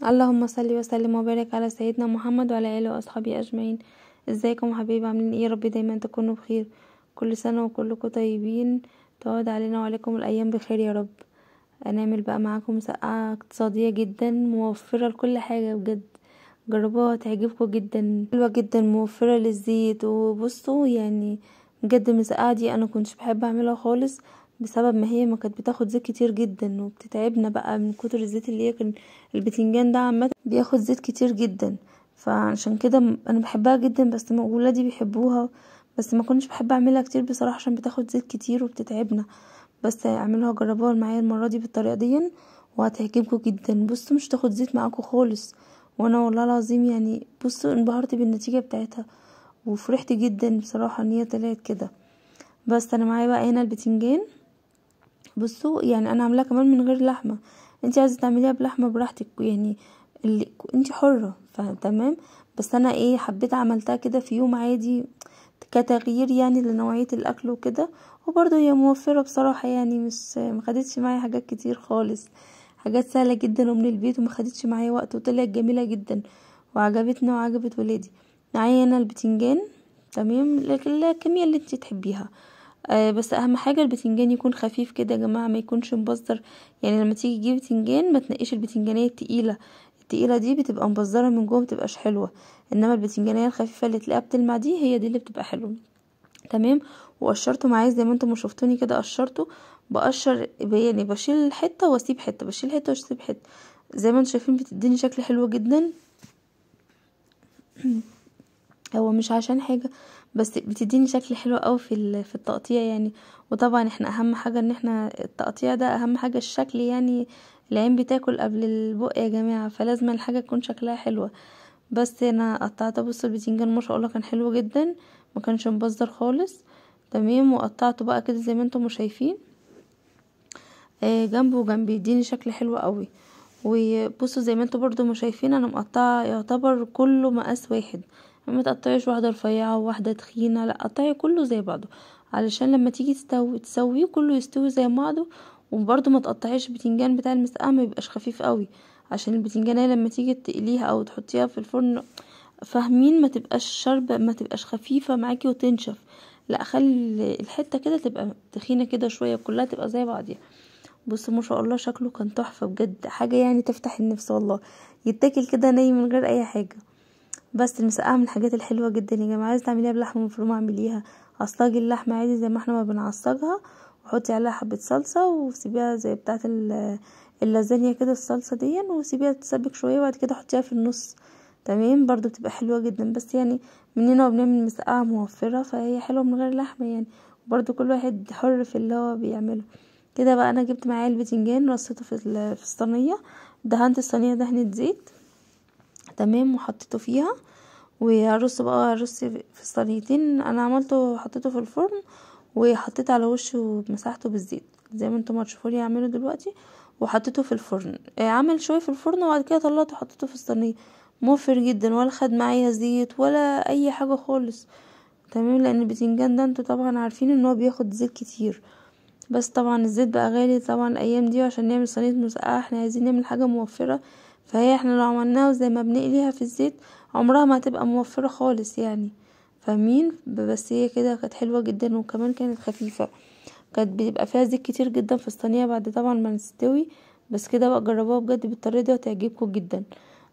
اللهم صل وسلم وبارك على سيدنا محمد وعلى اله واصحابه اجمعين. ازيكم يا حبايبي، عاملين ايه؟ رب دايما تكونوا بخير. كل سنه وكلكم طيبين، تعود علينا وعليكم الايام بخير يا رب. هنعمل بقى معاكم مسقعه اقتصاديه جدا، موفره لكل حاجه بجد. جربوها هتعجبكم جدا، حلوه جدا، موفره للزيت. وبصوا يعني بجد المسقعه دي انا كنتش بحب اعملها خالص، بسبب ما هي ما كانت بتاخد زيت كتير جدا وبتتعبنا بقى من كتر الزيت اللي هي كان. البتنجان ده عامه بياخد زيت كتير جدا، فعشان كده انا بحبها جدا، بس ولادي بيحبوها. بس ما كنتش بحب اعملها كتير بصراحه عشان بتاخد زيت كتير وبتتعبنا. بس اعملوها، جربوها معايا المره دي بالطريقه دي وهتعجبكم جدا. بصوا مش تاخد زيت معاكم خالص، وانا والله العظيم يعني بصوا انبهرت بالنتيجه بتاعتها وفرحت جدا بصراحه ان هي طلعت كده. بس انا معايا بقى هنا البتنجان. بصوا يعني انا عاملاها كمان من غير لحمه، انتي عايزه تعمليها بلحمه براحتك يعني، اللي انتي حره فتمام. بس انا حبيت عملتها كده في يوم عادي كتغيير يعني لنوعيه الاكل وكده. وبرضه هي موفره بصراحه يعني، مش مخدتش معايا حاجات كتير خالص، حاجات سهله جدا ومن البيت ومخدتش معايا وقت وطلعت جميله جدا وعجبتنا وعجبت ولادي. معايا هنا البتنجان تمام، لكن الكميه اللي انتي تحبيها. بس اهم حاجه البتنجان يكون خفيف كده يا جماعه، ما يكونش مبذر. يعني لما تيجي تجيبي بتنجان ما تنقيش البتنجانيه التقيله دي بتبقى مبذره من جوه، متبقاش حلوه. انما البتنجانيه الخفيفه اللي تلاقيها بتلمع دي هي دي اللي بتبقى حلوه. تمام. وقشرته معايا زي ما انتم ما شفتوني كده، قشرته. بقشر يعني بشيل حته واسيب حته، بشيل حته واسيب حته، زي ما انتم شايفين بتديني شكل حلو جدا. هو مش عشان حاجة، بس بتديني شكل حلو قوي في التقطيع يعني. وطبعا احنا اهم حاجة ان احنا التقطيع ده اهم حاجة، الشكل يعني. العين بتاكل قبل البق يا جماعة، فلازم الحاجة تكون شكلها حلوة. بس انا قطعت، بص البتنجان ما شاء الله كان حلو جدا، ما كانش مبذر خالص. تمام. وقطعته بقى كده زي ما انتم شايفين، جنبه وجنب يديني شكل حلو قوي. وبصوا زي ما انتوا برضو ما شايفين انا مقطعه يعتبر كله مقاس واحد، ما تقطعيش واحده رفيعه وواحده تخينه، لا قطعي كله زي بعضه علشان لما تيجي تسويه كله يستوي زي بعضه. وبرضو ما تقطعيش البتنجان بتاع المسقعه ما يبقاش خفيف قوي، عشان البتنجانيه لما تيجي تقليها او تحطيها في الفرن فاهمين ما تبقاش شاربه، ما تبقاش خفيفه معاكي وتنشف. لا خلي الحته كده تبقى تخينه كده شويه، كلها تبقى زي بعضيها. بص ما شاء الله شكله كان تحفة بجد، حاجة يعني تفتح النفس والله، يتاكل كده ني من غير اي حاجة. بس المسقعة من الحاجات الحلوة جدا يا جماعة. عايزة تعمليها بلحمة مفرومة اعمليها، عصاجي اللحمة عادي زي ما احنا ما بنعصجها، وحطي عليها حبة صلصة وسيبيها زي بتاعة اللازانيا كده الصلصة دي، وسيبيها تسبك شوية وبعد كده حطيها في النص. تمام. برضو بتبقى حلوة جدا، بس يعني مننا وبنعمل مسقعة موفرة فهي حلوة من غير لحمة يعني. برضو كل واحد حر في اللي هو بيعمله. كده بقى انا جبت معايا البتنجان رصيته في الصينيه، دهنت الصينيه دهنة زيت. تمام. وحطيته فيها وهرص بقى، في الصينيتين انا عملته حطيته في الفرن وحطيت على وشه ومسحته بالزيت زي ما انتم هتشوفوني اعمله دلوقتي. وحطيته في الفرن، عمل شويه في الفرن وبعد كده طلعته وحطيته في الصينيه. موفر جدا ولا خد معايا زيت ولا اي حاجه خالص. تمام. لان البتنجان ده انتوا طبعا عارفين ان هو بياخد زيت كتير، بس طبعا الزيت بقى غالي طبعا الايام دي، عشان نعمل صينيه مسقعه احنا عايزين نعمل حاجه موفره. فهي احنا لو عملناها زي ما بنقليها في الزيت عمرها ما هتبقى موفره خالص يعني، فاهمين؟ بس هي كده كانت حلوه جدا وكمان كانت خفيفه، كانت بيبقى فيها زيت كتير جدا في الصينيه بعد طبعا ما نستوي. بس كده بقى جربوها بجد بالطريقه دي وتعجبكم جدا.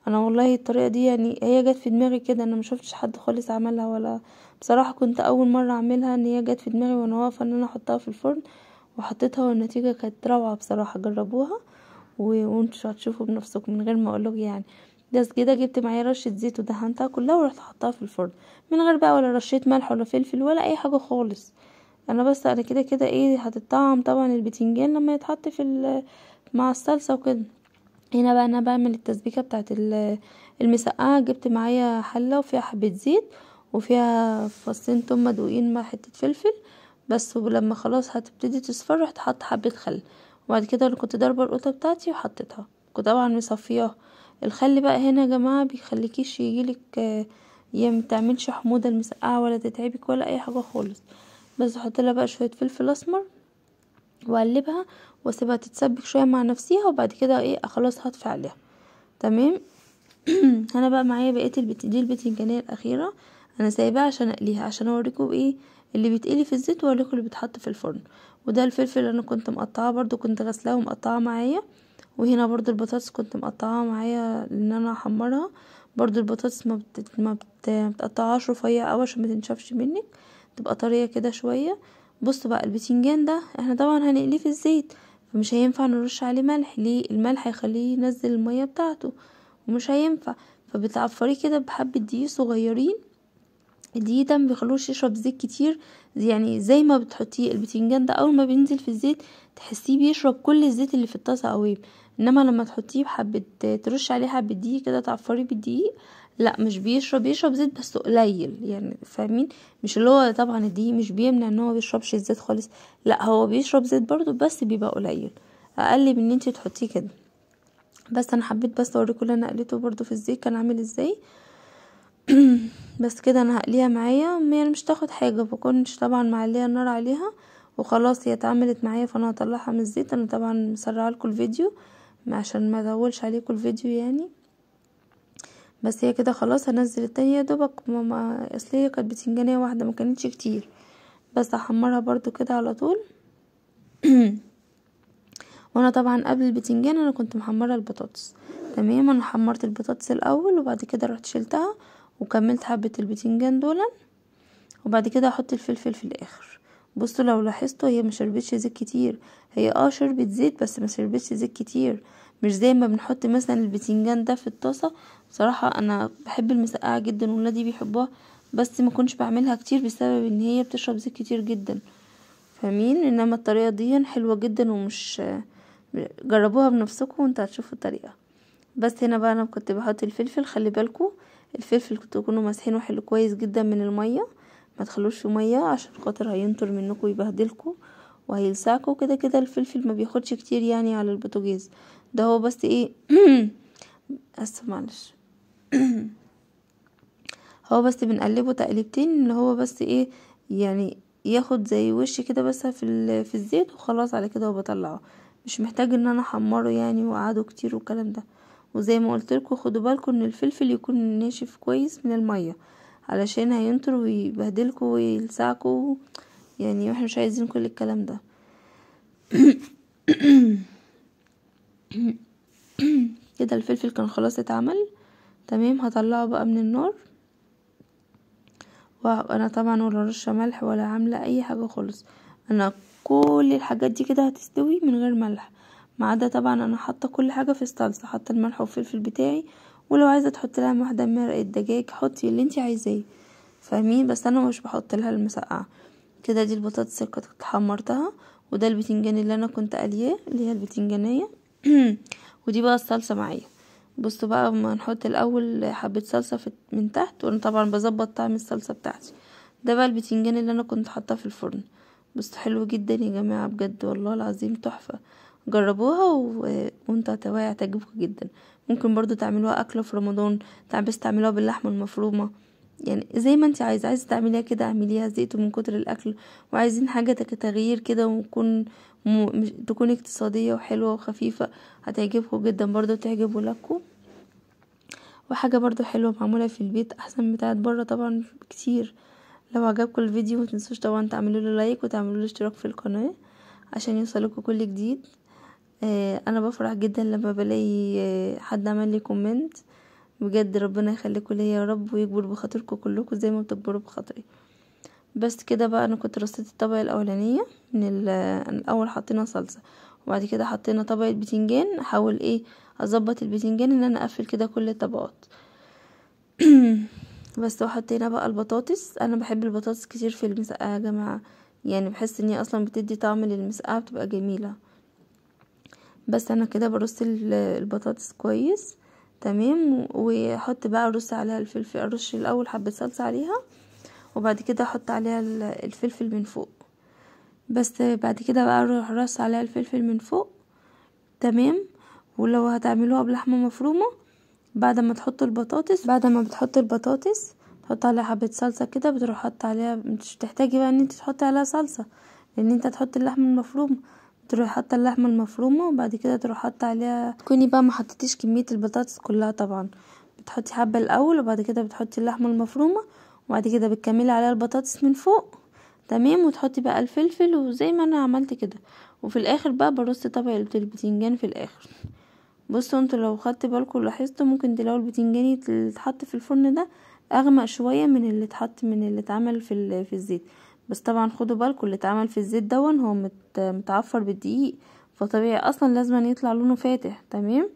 انا والله الطريقه دي يعني هي جت في دماغي كده، انا ما شفتش حد خالص عملها، ولا بصراحه كنت اول مره اعملها، ان هي جت في دماغي وانا واقفه ان انا احطها في الفرن وحطيتها والنتيجة كانت روعة بصراحة. جربوها وانتوا هتشوفوا بنفسكم من غير ما اقولك يعني. بس كده جبت معايا رشة زيت ودهنتها كلها ورحت حطها في الفرن من غير بقى ولا رشة ملح ولا فلفل ولا اي حاجة خالص. انا بس انا كده كده هتطعم طبعا البتنجان لما يتحط مع الصلصة وكده. هنا بقى انا بعمل التسبيكة بتاعت المسقعة. جبت معايا حلة وفيها حبة زيت وفيها فصين توم مدقوقين مع حتة فلفل بس. ولما خلاص هتبتدي تصفر رحت حط حبة خل، وبعد كده انا كنت ضاربة القوطة بتاعتي وحطيتها، كنت طبعا مصفياها. الخل بقى هنا يا جماعة بيخليكيش يجيلك يا متعملش حموضة المسقعة ولا تتعبك ولا اي حاجة خالص. بس احط لها بقى شوية فلفل اسمر واقلبها واسيبها تتسبك شويه مع نفسيها، وبعد كده خلاص هطفي عليها. تمام. انا بقى معايا بقيه دي البتنجانيه الاخيره، انا سايباها عشان اقليها، عشان اوريكم ايه اللي بيتقلي في الزيت واوريكم اللي بيتحط في الفرن. وده الفلفل اللي انا كنت مقطعاه برضو، كنت غسلاه ومقطعاه معايا. وهنا برضو البطاطس كنت مقطعاها معايا ان انا احمرها. برضو البطاطس ما بتقطعهاش رفيع قوي عشان ما تنشفش منك، تبقى طريه كده شويه. بصوا بقى البتنجان ده احنا طبعا هنقليه في الزيت، فمش هينفع نرش عليه ملح. ليه؟ الملح هيخليه ينزل الميه بتاعته ومش هينفع. فبتعفريه كده بحبه دقيق صغيرين. الدقيق ده مبيخلوش يشرب زيت كتير، يعني زي ما بتحطيه البتنجان ده اول ما بينزل في الزيت تحسيه بيشرب كل الزيت اللي في الطاسه قوي. انما لما تحطيه بحبه، ترش عليه حبه دقيق كده تعفريه بالدقيق، لا مش بيشرب زيت بس قليل، يعني فاهمين؟ مش اللي هو طبعا الدقيق مش بيمنع ان هو بيشربش الزيت خالص، لا هو بيشرب زيت برضو بس بيبقى قليل، اقل من ان انتي تحطيه كده. بس انا حبيت بس اوريكم اللي انا قليته برضو في الزيت كان عامل ازاي. بس كده انا هقليها معايا، يعني مش تاخد حاجه، بكونش طبعا معليه النار عليها وخلاص هي اتعملت معايا. فانا هطلعها من الزيت، انا طبعا مسرعه لكم الفيديو عشان ما اطولش عليكم الفيديو يعني. بس هي كده خلاص، هنزل التانية يا دوبك اصل هي كانت بتنجانيه واحده ما كانتش كتير، بس هحمرها برضو كده على طول. وانا طبعا قبل البتنجان انا كنت محمره البطاطس. تمام، انا حمرت البطاطس الاول وبعد كده رحت شلتها وكملت حبه البتنجان دولا، وبعد كده احط الفلفل في الاخر. بصوا لو لاحظتوا هي ما شربتش زيت كتير، هي شربت زيت بس ما شربتش زيت كتير، مش زي ما بنحط مثلا البتنجان ده في الطاسه. بصراحه انا بحب المسقعه جدا وولادي بيحبوها، بس ما كنتش بعملها كتير بسبب ان هي بتشرب زيت كتير جدا، فاهمين؟ انما الطريقه دي حلوه جدا، ومش جربوها بنفسكم وانت هتشوفوا الطريقه. بس هنا بقى انا كنت بحط الفلفل، خلي بالكم الفلفل كنت تكونوا مسحينه حلو كويس جدا من الميه، ما تخلوش في ميه عشان خاطر هينطر منكم ويبهدلكم وهيلسعكم. كده كده الفلفل ما بياخدش كتير يعني على البوتاجاز، ده هو بس ايه اسف معلش. هو بس بنقلبه تقليبتين اللي هو بس ايه يعني ياخد زي وش كده بس في الزيت وخلاص، على كده وبطلعه، مش محتاج ان انا احمره يعني واقعده كتير والكلام ده. وزي ما قلت لكم خدوا بالكم ان الفلفل يكون ناشف كويس من الميه علشان هينطر ويبهدلكم ويلسعكم، يعني احنا مش عايزين كل الكلام ده. كده الفلفل كان خلاص اتعمل تمام، هطلعه بقى من النار. وانا طبعا ولا رشه ملح ولا عامله اي حاجه خالص، انا كل الحاجات دي كده هتستوي من غير ملح، ما عدا طبعا انا حاطه كل حاجه في الصلصه، حاطه الملح والفلفل بتاعي، ولو عايزه تحط لها واحده مرقه دجاج حطي اللي انتي عايزاه، فاهمين؟ بس انا مش بحط لها المسقعه. كده دي البطاطس اللي كنت حمرتها، وده البتنجان اللي انا كنت قليه اللي هي البتنجانيه. ودي بقى الصلصه معايا. بصوا بقى ما نحط الاول حبه صلصه من تحت، وانا طبعا بظبط طعم الصلصه بتاعتي. ده بقى البتنجان اللي انا كنت حاطاه في الفرن. بصوا حلو جدا يا جماعه بجد والله العظيم تحفه، جربوها وانتوا هتعجبكم جدا. ممكن برضو تعملوها اكله في رمضان، بس تعملوها باللحمه المفرومه، يعني زي ما انت عايزه تعمليها كده اعمليها، زيتوا من كتر الاكل وعايزين حاجه تغيير كده تكون اقتصاديه وحلوه وخفيفه، هتعجبكم جدا برضو تعجب ولادكم. وحاجه برضو حلوه معموله في البيت احسن من بتاعت بره طبعا كتير. لو عجبكم الفيديو متنسوش طبعا تعملوا له لايك وتعملوا له اشتراك في القناه عشان يوصلكوا كل جديد. انا بفرح جدا لما بلاقي حد عمل لي كومنت، بجد ربنا يخليكم ليا يا رب ويكبر بخاطركم كلكم زي ما بتكبروا بخاطري. بس كده بقى انا كنت رصيت الطبقه الاولانيه من الاول حطينا صلصه، وبعد كده حطينا طبقه بتنجان، احاول اظبط البتنجان ان انا اقفل كده كل الطبقات. بس وحطينا بقى البطاطس، انا بحب البطاطس كتير في المسقعه يا جماعه، يعني بحس ان هي اصلا بتدي طعم للمسقعه بتبقى جميله. بس انا كده برص البطاطس كويس تمام، واحط بقى ارص عليها الفلفل، ارش الاول حبه صلصه عليها وبعد كده احط عليها الفلفل من فوق. بس بعد كده بقى اروح رص عليها الفلفل من فوق تمام. ولو هتعملوها بلحمه مفرومه بعد ما بتحط البطاطس تحط عليها حبه صلصه كده، بتروح حط عليها، مش تحتاجي بقى ان انت تحطي عليها صلصه لان انت تحط اللحمه المفرومه، تروحي حاطه اللحمه المفرومه، وبعد كده تروحي حاطه عليها، تكوني بقى ما حطيتيش كميه البطاطس كلها طبعا، بتحطي حبه الاول وبعد كده بتحطي اللحمه المفرومه، وبعد كده بتكملي عليها البطاطس من فوق. تمام. وتحطي بقى الفلفل وزي ما انا عملت كده، وفي الاخر بقى برص طبق البتنجان في الاخر. بصوا انتوا لو خدت بالكم لاحظتوا ممكن تلاقوا البتنجان اللي اتحط في الفرن ده اغمق شويه من اللي اتحط من اللي اتعمل في الزيت. بس طبعا خدوا بالكم اللي اتعمل في الزيت دون هو متعفر بالدقيق، فطبيعي اصلا لازم يطلع لونه فاتح. تمام.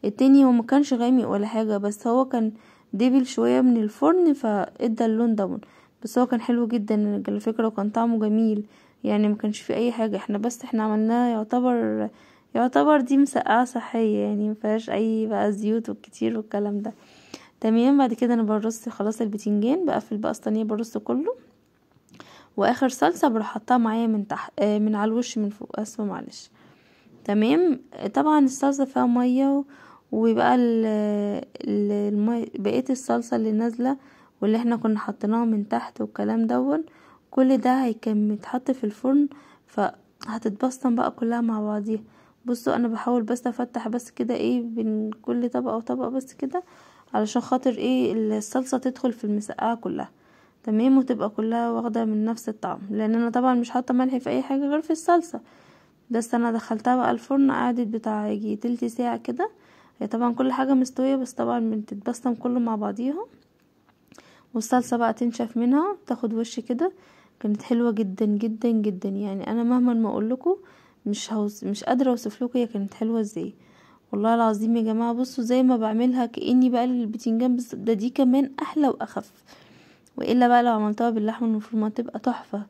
التاني هو مكانش غامق ولا حاجه، بس هو كان دبل شويه من الفرن فادى اللون دون. بس هو كان حلو جدا على فكره، وكان طعمه جميل يعني، ما كانش فيه اي حاجه. احنا عملناه يعتبر دي مسقعه صحيه يعني، مفيهاش اي بقى زيوت والكتير والكلام ده. تمام. بعد كده انا برص خلاص البتنجان، بقفل بقى الصينيه برصه كله، واخر صلصه بروح حطها معايا من تحت من على الوش من فوق، اسفه معلش. تمام. طبعا الصلصه فيها ميه ويبقى بقيه الصلصه اللي نازله واللي احنا كنا حطيناها من تحت والكلام دون، كل ده هيكون يتحط في الفرن، فهتتبسطن بقى كلها مع بعضيها. بصوا انا بحاول بس افتح بس كده ايه بين كل طبقه وطبقه بس كده، علشان خاطر ايه الصلصه تدخل في المسقعه كلها. تمام. وتبقى كلها واخده من نفس الطعم، لان انا طبعا مش حاطه ملح في اي حاجه غير في الصلصه. بس انا دخلتها بقى الفرن، قعدت بتاع يجي تلت ساعه كده. هي طبعا كل حاجه مستويه، بس طبعا بتتبسطم كله مع بعضيها، والصلصه بقى تنشف منها تاخد وش كده. كانت حلوه جدا جدا جدا يعني، انا مهما ما اقول لكم مش قادره اوصف لكم هي كانت حلوه ازاي. والله العظيم يا جماعه بصوا زي ما بعملها كاني بقى البتنجان ده دي كمان احلى واخف. والا بقى لو عملتها باللحمه المفرومه تبقى تحفه.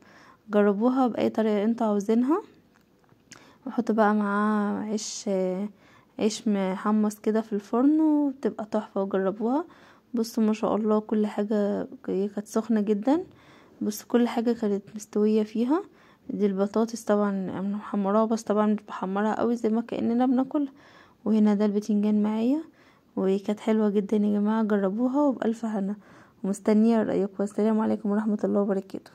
جربوها باي طريقه انتوا عاوزينها، وحطوا بقى معاه عيش محمص كده في الفرن وتبقى تحفه، وجربوها. بصوا ما شاء الله كل حاجه هي كانت سخنه جدا، بس كل حاجه كانت مستويه فيها. دي البطاطس طبعا انا محمراها، بس طبعا مش بحمرها قوي زي ما كاننا بناكلها. وهنا ده البتنجان معايا، وكانت حلوه جدا يا جماعه، جربوها وبألف هنا، ومستنيه رايكم. والسلام عليكم ورحمه الله وبركاته.